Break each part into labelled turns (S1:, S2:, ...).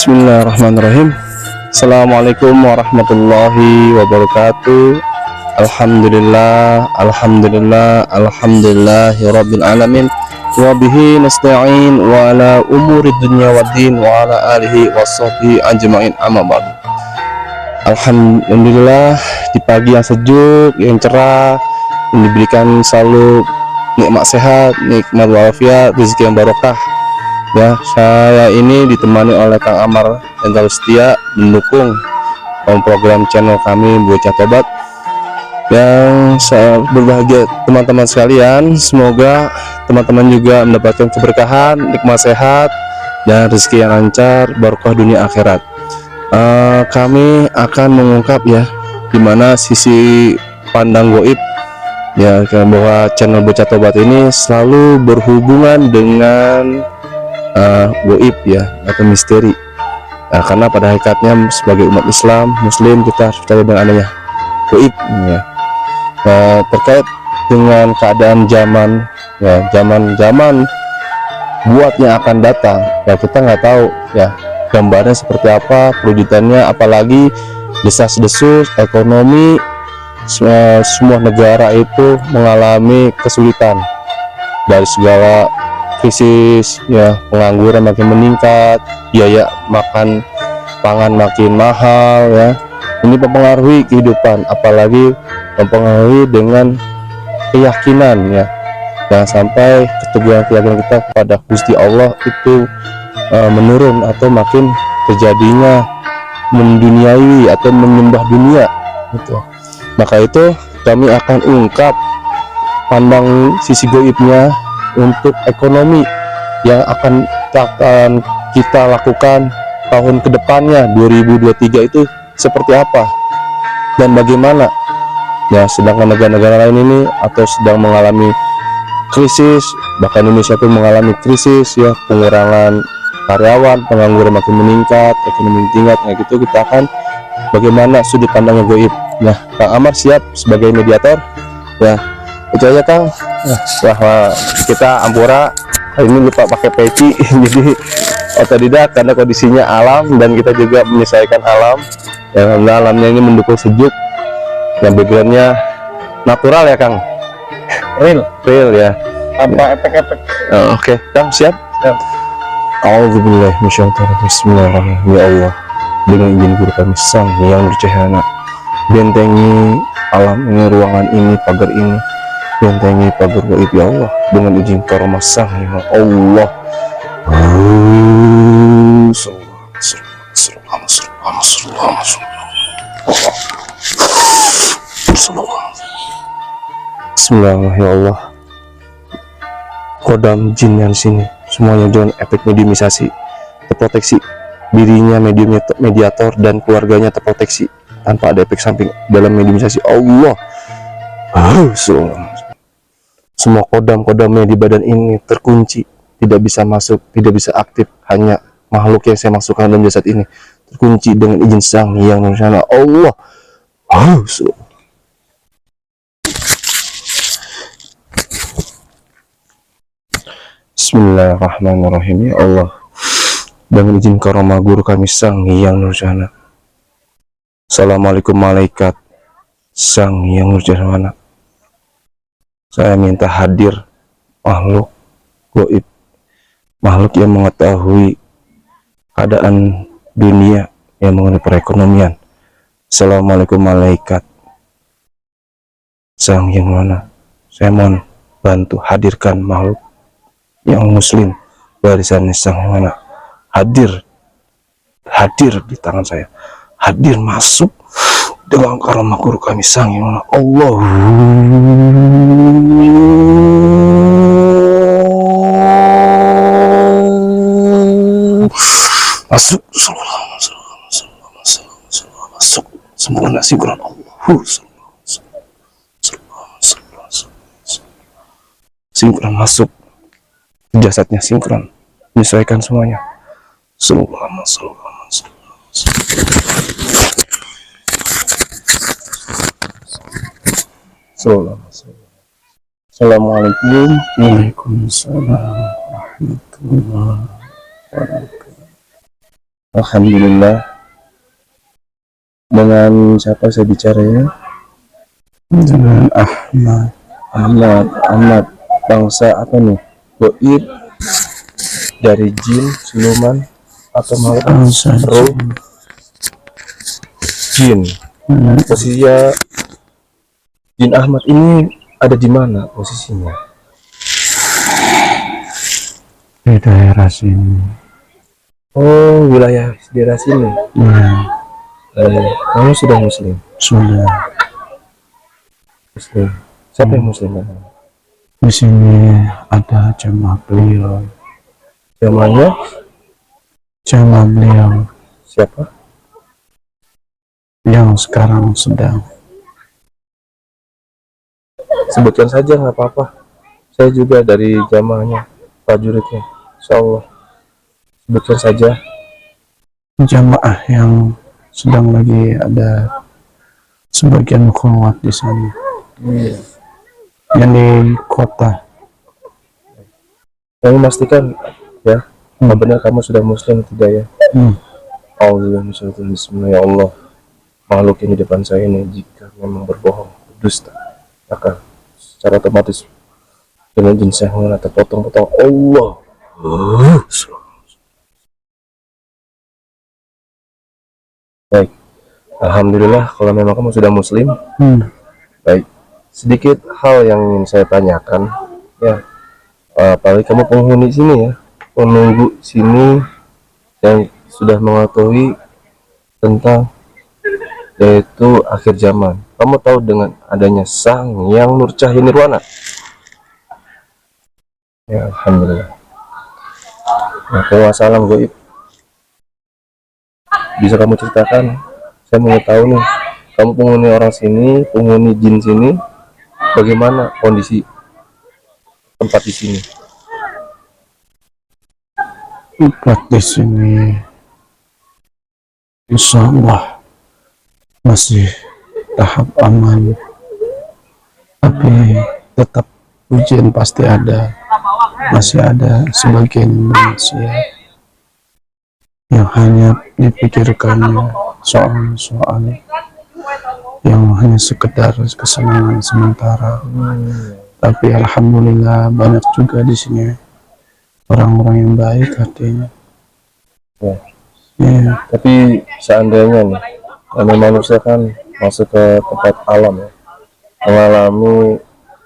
S1: Bismillahirrahmanirrahim. Assalamualaikum warahmatullahi wabarakatuh. Alhamdulillahirabbil alamin. Wa bihi nasta'in wa ala umuri dunya waddin wa ala alihi washabihi ajmain, amma ba'd. Alhamdulillah, di pagi yang sejuk, yang cerah, yang diberikan selalu nikmat sehat, nikmat walafiat, rezeki yang barokah. Ya, saya ini ditemani oleh Kang Amar yang selalu setia mendukung program channel kami Bocah Tobat. Yang saya berbahagia teman-teman sekalian, semoga teman-teman juga mendapatkan keberkahan, nikmat sehat, dan rezeki yang lancar, barokah dunia akhirat. Kami akan mengungkap ya, dimana sisi pandang goib ya, bahwa channel Bocah Tobat ini selalu berhubungan dengan goib ya, atau misteri. Karena pada hakikatnya sebagai umat Islam Muslim kita harus percaya dengan adanya goib ya. Terkait dengan keadaan zaman ya, zaman buatnya akan datang ya, kita nggak tahu ya gambarnya seperti apa, perwujudannya, apalagi desas-desus ekonomi. Semua negara itu mengalami kesulitan dari segala krisis ya, pengangguran makin meningkat, biaya makan pangan makin mahal ya. Ini mempengaruhi kehidupan, apalagi mempengaruhi dengan keyakinan ya. Jangan sampai keyakinan kita kepada Gusti Allah itu menurun atau makin terjadinya menduniawi atau menyembah dunia gitu. Maka itu kami akan ungkap pandang sisi goibnya untuk ekonomi yang akan kita lakukan tahun kedepannya 2023 itu seperti apa dan bagaimana ya. Sedangkan negara-negara lain ini atau sedang mengalami krisis, bahkan Indonesia pun mengalami krisis ya, pengurangan karyawan, pengangguran makin meningkat, ekonomi tingkat. Nah gitu kita akan bagaimana sudut pandangnya goib. Nah, Kang Amar siap sebagai mediator ya. Itu aja Kang. Bahwa kita Ampura hari ini lupa pakai peci jadi otodidak karena kondisinya alam dan kita juga menyesuaikan alam ya. Alamnya ini mendukung sejuk yang backgroundnya natural ya Kang, real ya, tanpa efek-efek. Oke, Kang siap. Alhamdulillah, bismillahirrahmanirrahim. Ya Allah, dengan izin guru kami Sang yang bercahaya, bentengi alam ini, ruangan ini, pagar ini, bentengi pagar gaib ya Allah, dengan izin karamah Sang ya Allah. Bismillah ya Allah. Kodam jin yang sini semuanya dengan efek mediumisasi terproteksi, dirinya mediator dan keluarganya terproteksi tanpa ada efek samping dalam mediumisasi Allah. Semua kodam-kodamnya di badan ini terkunci, tidak bisa masuk, tidak bisa aktif. Hanya makhluk yang saya masukkan dalam jasad ini terkunci dengan izin Sang yang Maha Allah. Bismillahirrahmanirrahim. Ya Allah, dengan izin karamah guru kami Sang yang Nurjana. Assalamualaikum malaikat Sang yang Nurjana. Saya minta hadir makhluk goib, makhluk yang mengetahui keadaan dunia yang mengenai perekonomian. Assalamualaikum malaikat Sang yang mana, saya mohon bantu hadirkan makhluk yang muslim barisan Sang yang mana, hadir di tangan saya, hadir masuk dengan karamah guru kami Sang yang mana Allah. masuk, masuk, sempurna sinkron Allah, sinkron masuk, jasadnya sinkron, menyesuaikan semuanya. Assalamualaikum. Waalaikumsalam warahmatullahi wabarakatuh. Alhamdulillah. Dengan siapa saya bicara ya? Dengan Ahmad. Bangsa apa nih? Goib, dari jin, siluman, atau malah roh? Jin. Posisinya Jin Ahmad ini ada di mana posisinya?
S2: Di daerah sini.
S1: Oh, wilayah daerah sini.
S2: Ya.
S1: Kamu sudah muslim?
S2: Sudah.
S1: Muslim. Siapa yang muslim?
S2: Di sini ada jemaah beliau.
S1: Jamaahnya?
S2: Jemaah beliau
S1: Siapa?
S2: yang sekarang sedang.
S1: Sebutkan saja, nggak apa-apa. Saya juga dari jamaahnya, prajuritnya. Insyaallah. Sebutkan saja.
S2: Jamaah yang sedang lagi ada sebagian kuat di sana. Yang di kota.
S1: Yang memastikan ya, benar kamu sudah muslim tidak ya? Bismillah, ya Allah. Makhluk yang di depan saya ini jika memang berbohong, berdusta, maka secara otomatis dengan jin saya terpotong-potong. Allah. Baik. Alhamdulillah kalau memang kamu sudah muslim. Baik. Sedikit hal yang ingin saya tanyakan ya. Apalagi kamu penghuni sini ya, penunggu sini yang sudah mengetahui tentang yaitu akhir zaman. Kamu tahu dengan adanya Sang Yang Nur Cahya Nirwana? Ya, alhamdulillah. Nah, salam goib. Bisa kamu ceritakan? Saya mau tahu nih, kamu penghuni orang sini, penghuni jin sini, bagaimana kondisi tempat di sini?
S2: Tempat di sini, insya Allah masih tahap aman, tapi tetap ujian pasti ada. Masih ada sebagian manusia yang hanya dipikirkannya soal-soal yang hanya sekedar kesenangan sementara. Tapi alhamdulillah banyak juga di sini orang-orang yang baik artinya. Ya.
S1: Tapi seandainya nih, manusia kan masuk ke tempat alam ya, mengalami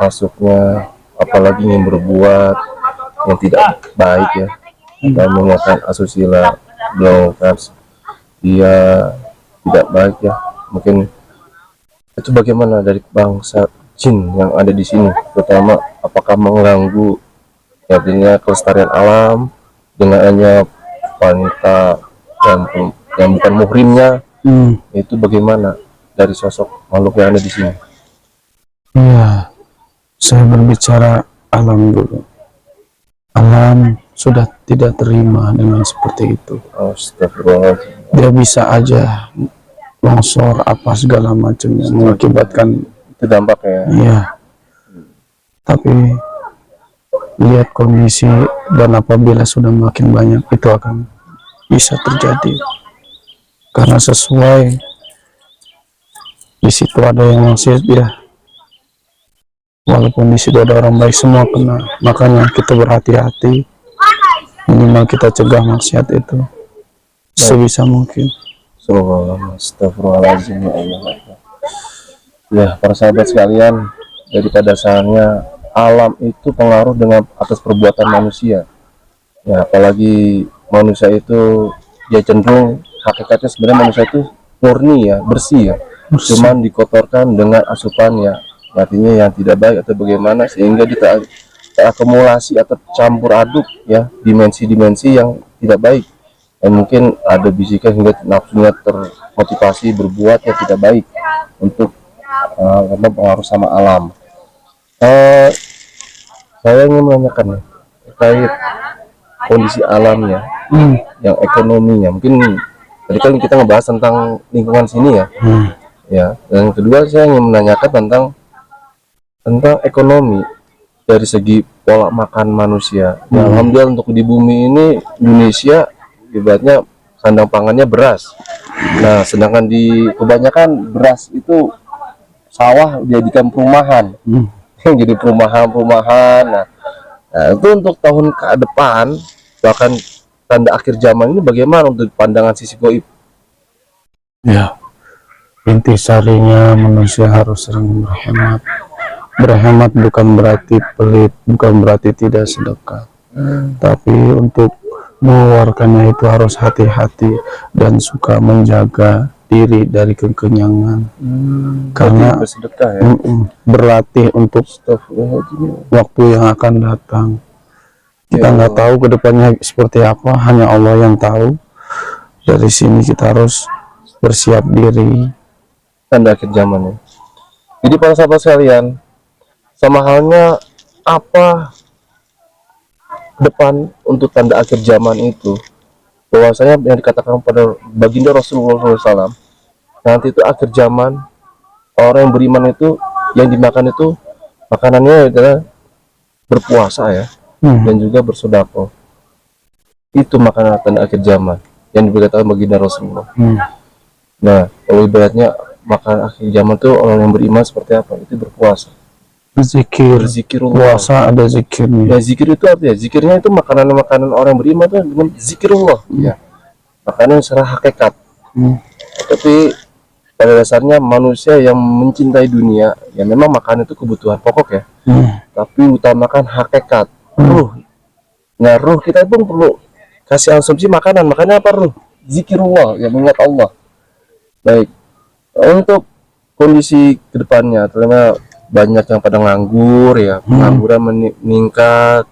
S1: masuknya apalagi yang berbuat yang tidak baik ya, dan mengatakan asusila, melakukan dia tidak baik ya, mungkin itu bagaimana dari bangsa jin yang ada di sini, terutama apakah mengganggu ya, artinya kelestarian alam dengan hanya wanita yang bukan muhrimnya, itu bagaimana dari sosok makhluk yang ada di sini?
S2: Ya, saya berbicara alam dulu. Alam sudah tidak terima dengan seperti itu.
S1: Astagfirullahaladzim.
S2: Dia bisa aja longsor apa segala macamnya mengakibatkan
S1: Itu dampak ya.
S2: Iya. Tapi lihat kondisi dan apabila sudah makin banyak itu akan bisa terjadi. Karena sesuai di situ ada yang maksiat ya. Walaupun di situ ada orang baik semua kena, makanya kita berhati-hati, minimal kita cegah maksiat itu sebisa mungkin.
S1: Astagfirullahaladzim, ya Allah. Ya, para sahabat sekalian, daripada dasarnya alam itu pengaruh dengan atas perbuatan manusia. Ya, apalagi manusia itu dia cenderung hakikatnya sebenarnya manusia itu murni ya, bersih ya, cuman dikotorkan dengan asupan ya, artinya yang tidak baik atau bagaimana, sehingga dia terakumulasi atau campur aduk ya dimensi-dimensi yang tidak baik dan mungkin ada bisikan hingga nafsunya termotivasi berbuat yang tidak baik untuk karena pengaruh sama alam. Eh, saya ingin menanyakan nih terkait kondisi alamnya, yang ekonominya. Mungkin tadi kan kita ngebahas tentang lingkungan sini ya, ya. Dan kedua saya ingin menanyakan tentang ekonomi dari segi pola makan manusia. Ya, alhamdulillah untuk di bumi ini Indonesia ibaratnya sandang pangannya beras. Nah, sedangkan di kebanyakan beras itu sawah dijadikan perumahan, jadi perumahan. Nah, itu untuk tahun ke depan bahkan tanda akhir zaman ini bagaimana untuk pandangan sisi goib?
S2: Ya, intisarinya manusia harus sering berhemat. Berhemat bukan berarti pelit, bukan berarti tidak sedekah, tapi untuk mengeluarkannya itu harus hati-hati dan suka menjaga diri dari kekenyangan. Karena
S1: bersedekah ya.
S2: berlatih untuk waktu yang akan datang. Kita nggak tahu kedepannya seperti apa, hanya Allah yang tahu. Dari sini kita harus bersiap diri.
S1: Tanda akhir zaman ya. Jadi para sahabat sekalian, sama halnya apa depan untuk tanda akhir zaman itu, bahwasanya yang dikatakan pada baginda Rasulullah SAW, nanti itu akhir zaman orang yang beriman itu yang dimakan itu makanannya adalah berpuasa ya, dan juga bersedekah. Itu makanan tanda akhir zaman yang diberitakan baginda Rasulullah. Nah, kalau ibaratnya makanan akhir zaman tuh orang yang beriman seperti apa? Itu berpuasa,
S2: Zikirullah. Puasa ada zikirnya.
S1: Ya, zikir itu artinya zikirnya itu makanan orang beriman itu dengan zikirullah. Ya, makanan secara hakikat. Tapi pada dasarnya manusia yang mencintai dunia, ya memang makan itu kebutuhan pokok ya. Tapi utamakan hakikat, ruh. Nah, ruh kita pun perlu kasih asumsi makanan. Makannya apa ruh? Zikirullah, ya mengingat Allah. Baik, untuk kondisi kedepannya, ternyata banyak yang pada nganggur ya, pengangguran meningkat,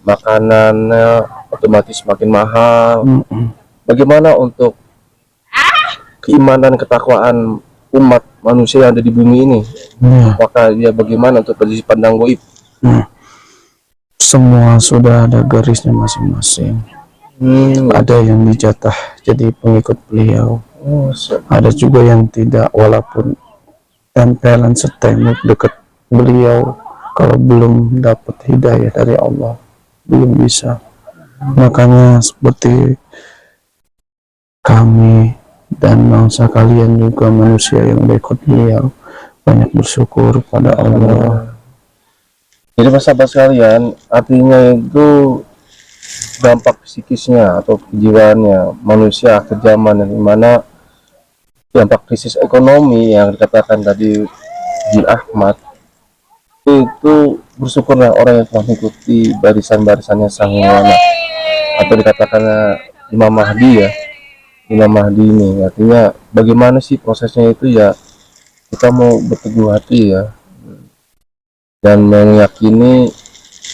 S1: makanannya otomatis makin mahal. Bagaimana untuk keimanan ketakwaan umat manusia yang ada di bumi ini? Apakah dia bagaimana untuk posisi pandang goib?
S2: Semua sudah ada garisnya masing-masing. Ada yang dijatah jadi pengikut beliau, ada juga yang tidak, walaupun tempelan setemuk dekat beliau, kalau belum dapat hidayah dari Allah belum bisa. Makanya seperti kami dan bangsa kalian juga manusia yang berikut beliau banyak bersyukur pada Allah.
S1: Jadi sahabat sekalian, artinya itu dampak psikisnya atau kejiwaannya manusia akhir zaman, yang dimana dampak krisis ekonomi yang dikatakan tadi Jin Ahmad, itu bersyukurlah orang yang telah mengikuti barisan-barisannya sang ulama, atau dikatakannya Imam Mahdi ya. Imam Mahdi ini artinya bagaimana sih prosesnya itu ya, kita mau berteguh hati ya dan meyakini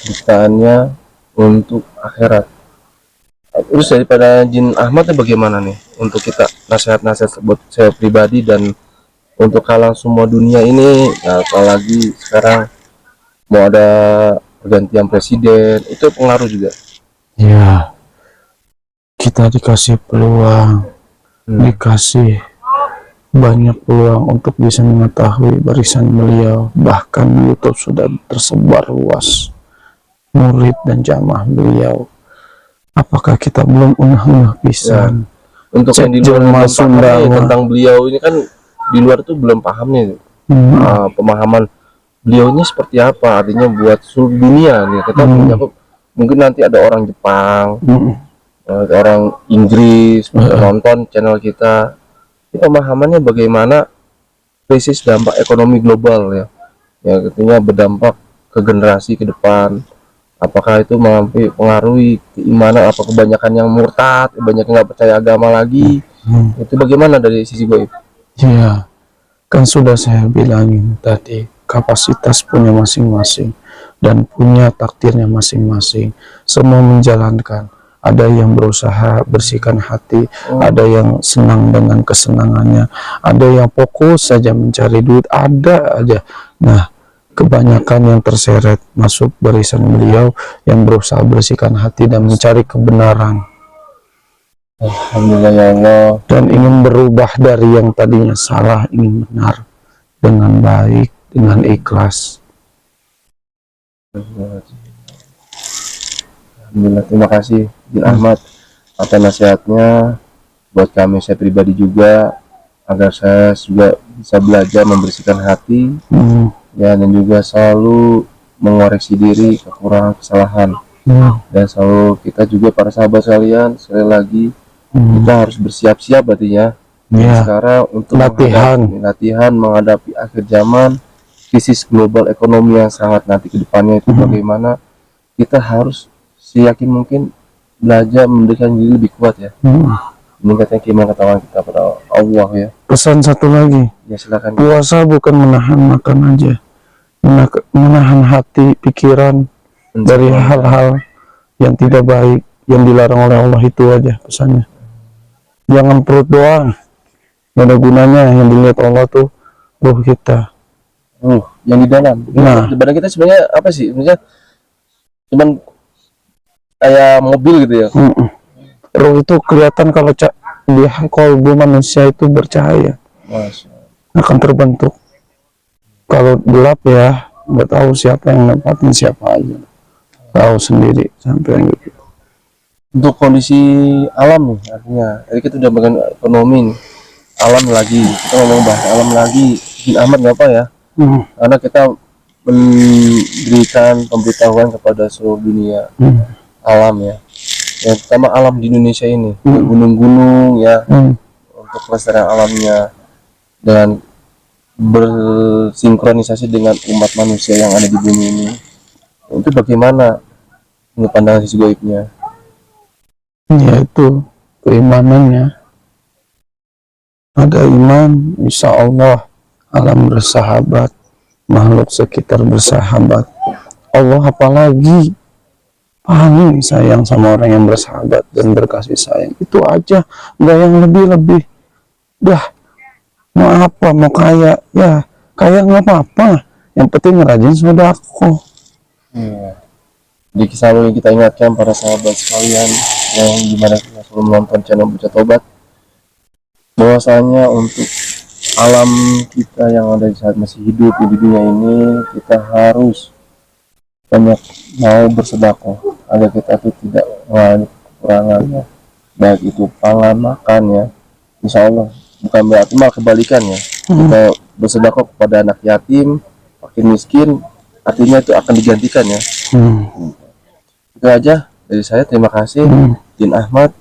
S1: ciptaannya untuk akhirat. Terus daripada Jin Ahmad bagaimana nih untuk kita, nasihat-nasihat buat saya pribadi dan untuk kalian semua dunia ini ya, apalagi sekarang mau ada pergantian presiden, itu pengaruh juga
S2: ya. Kita dikasih peluang, dikasih banyak peluang untuk bisa mengetahui barisan beliau. Bahkan di YouTube sudah tersebar luas murid dan jamaah beliau. Apakah kita belum unah-unah pisan?
S1: Ya. Untuk yang di luar tentang beliau ini kan, di luar itu belum paham nih pemahaman beliau ini seperti apa, artinya buat seluruh dunia nih. Kita mungkin nanti ada orang Jepang, orang Inggris nonton channel kita, pemahamannya bagaimana krisis dampak ekonomi global ya, artinya berdampak ke generasi ke depan. Apakah itu mempengaruhi keimanan, apa kebanyakan yang murtad, banyak yang nggak percaya agama lagi, itu bagaimana dari sisi goib?
S2: Ya, kan sudah saya bilangin tadi, kapasitas punya masing-masing dan punya takdirnya masing-masing. Semua menjalankan, ada yang berusaha bersihkan hati, ada yang senang dengan kesenangannya, ada yang fokus saja mencari duit, ada aja. Nah, kebanyakan yang terseret masuk barisan beliau yang berusaha bersihkan hati dan mencari kebenaran.
S1: Alhamdulillah ya Allah.
S2: Dan ingin berubah dari yang tadinya salah, ingin benar dengan baik, dengan ikhlas.
S1: Alhamdulillah, terima kasih Jin Ahmad atas nasihatnya buat kami, saya pribadi juga, agar saya juga bisa belajar membersihkan hati ya, dan juga selalu mengoreksi diri kekurangan kesalahan, dan selalu kita juga para sahabat sekalian, sekali lagi kita harus bersiap-siap berarti ya sekarang untuk latihan menghadapi akhir zaman, krisis global ekonomi yang sangat nanti kedepannya itu bagaimana kita harus seyakin mungkin belajar memberikan diri lebih kuat ya, meningkatkan keimanan ketakwaan kita pada Allah ya.
S2: Pesan satu lagi
S1: Ya silakan.
S2: Puasa bukan menahan makan aja, menahan hati, pikiran dari hal-hal yang tidak baik yang dilarang oleh Allah, itu aja pesannya. Jangan perut doang, gak ada gunanya. Yang dilihat Allah tuh ruh kita,
S1: yang di dalam.
S2: Nah,
S1: badan kita sebenarnya apa sih? Misalnya cuman kayak mobil gitu ya.
S2: Ruh itu kelihatan kalau di kalbu manusia itu bercahaya, akan terbentuk. Kalau gelap ya nggak tahu siapa yang nempatin siapa aja, tahu sendiri sampai gitu.
S1: Untuk kondisi alam nih, artinya tadi kita udah bagian ekonomi nih. Alam lagi, kita ngomong bahas alam lagi, Jin Ahmad nggak apa ya, karena kita memberikan pemberitahuan kepada seluruh dunia alam ya, yang pertama alam di Indonesia ini, gunung-gunung ya, untuk kelestarian alamnya dan bersinkronisasi dengan umat manusia yang ada di bumi ini. Itu bagaimana menurut pandangan sisi gaibnya?
S2: Yaitu keimanannya, ada iman, insya Allah alam bersahabat, makhluk sekitar bersahabat. Allah apalagi paling sayang sama orang yang bersahabat dan berkasih sayang. Itu aja, nggak yang lebih-lebih. Dah, mau apa, mau kaya ya kaya nggak apa-apa, yang penting rajin sedekah.
S1: Di kisah ini kita ingatkan para sahabat sekalian yang dimana kita selalu menonton channel Baca Tobat, bahwasanya untuk alam kita yang ada di saat masih hidup di dunia ini, kita harus banyak mau bersedekah agar kita tuh tidak mengalami kekurangannya, baik itu pangan, makan ya. Insya Allah bukan berarti malah kebalikannya, kita bersedekah kepada anak yatim, fakir miskin, artinya itu akan digantikan ya. Itu aja dari saya, terima kasih Jin Ahmad.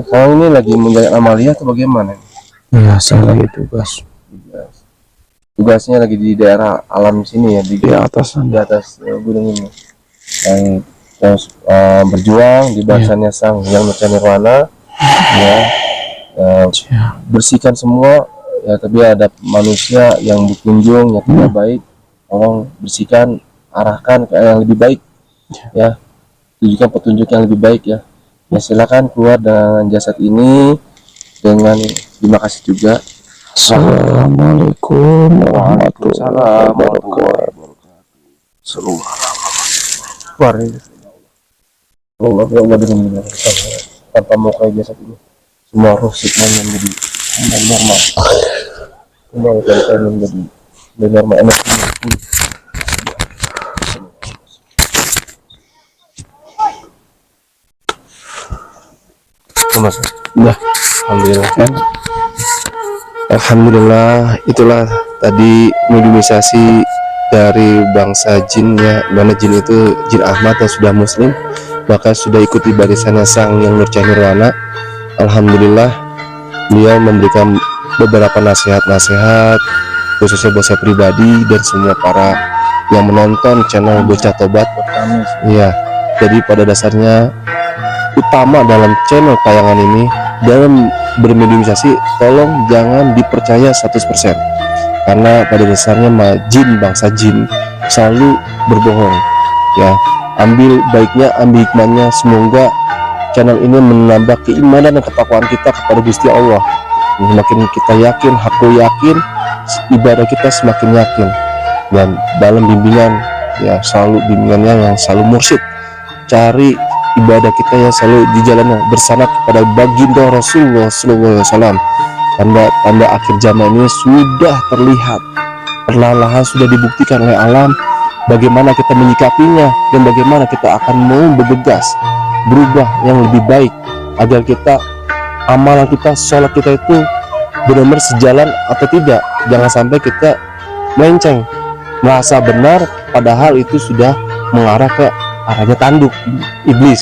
S1: Sekarang ini lagi menjalani amalia atau bagaimana?
S2: Ya, saya lagi
S1: tugasnya lagi di daerah alam sini ya, di
S2: atas
S1: gunung ini, yang berjuang di bahasanya sang yang mencari nirwana ya, bersihkan semua ya, tapi ada manusia yang berkunjung yang tidak baik, tolong bersihkan, arahkan ke yang lebih baik ya, tunjukkan petunjuk yang lebih baik ya. Ya silakan keluar dengan jasad ini dengan terima kasih juga.
S2: Assalamualaikum warahmatullahi wabarakatuh.
S1: Allah dengan tanpa mau kayak jasad ini, semua roh sikmanya menjadi normal, semua kaitan menjadi normal, energi Mas.
S2: Ya,
S1: Alhamdulillah. Alhamdulillah, itulah tadi mobilisasi dari bangsa jin ya, mana jin itu Jin Ahmad yang sudah muslim, maka sudah ikuti barisannya sang yang nirwana. Alhamdulillah, beliau memberikan beberapa nasihat-nasihat khususnya buat saya pribadi dan semua para yang menonton channel Baca Tobat. Iya, jadi pada dasarnya utama dalam channel tayangan ini dalam bermediumisasi, tolong jangan dipercaya 100%, karena pada dasarnya jin, bangsa jin selalu berbohong ya. Ambil baiknya, ambil hikmahnya, semoga channel ini menambah keimanan dan ketakwaan kita kepada Gusti Allah. Semakin kita yakin, aku yakin, ibadah kita semakin yakin, dan dalam bimbingan ya selalu bimbingannya yang selalu mursyid. Cari ibadah kita yang selalu di jalan bersanad kepada baginda Rasulullah SAW. Tanda-tanda akhir zaman ini sudah terlihat, perlahan-lahan sudah dibuktikan oleh alam, bagaimana kita menyikapinya dan bagaimana kita akan mau bergegas berubah yang lebih baik agar kita, amalan kita, sholat kita itu benar-benar sejalan atau tidak. Jangan sampai kita melenceng, merasa benar padahal itu sudah mengarah ke arahnya tanduk iblis.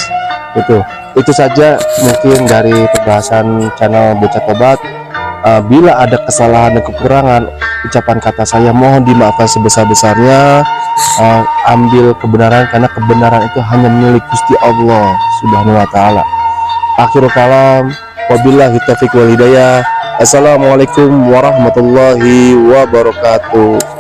S1: Itu saja mungkin dari pembahasan channel Bocah Tobat. Bila ada kesalahan dan kekurangan ucapan kata saya, mohon dimaafkan sebesar-besarnya. Ambil kebenaran, karena kebenaran itu hanya milik Gusti Allah Subhanahu wa Ta'ala. Akhirul kalam, wabillahi taufiq wal hidayah. Assalamualaikum warahmatullahi wabarakatuh.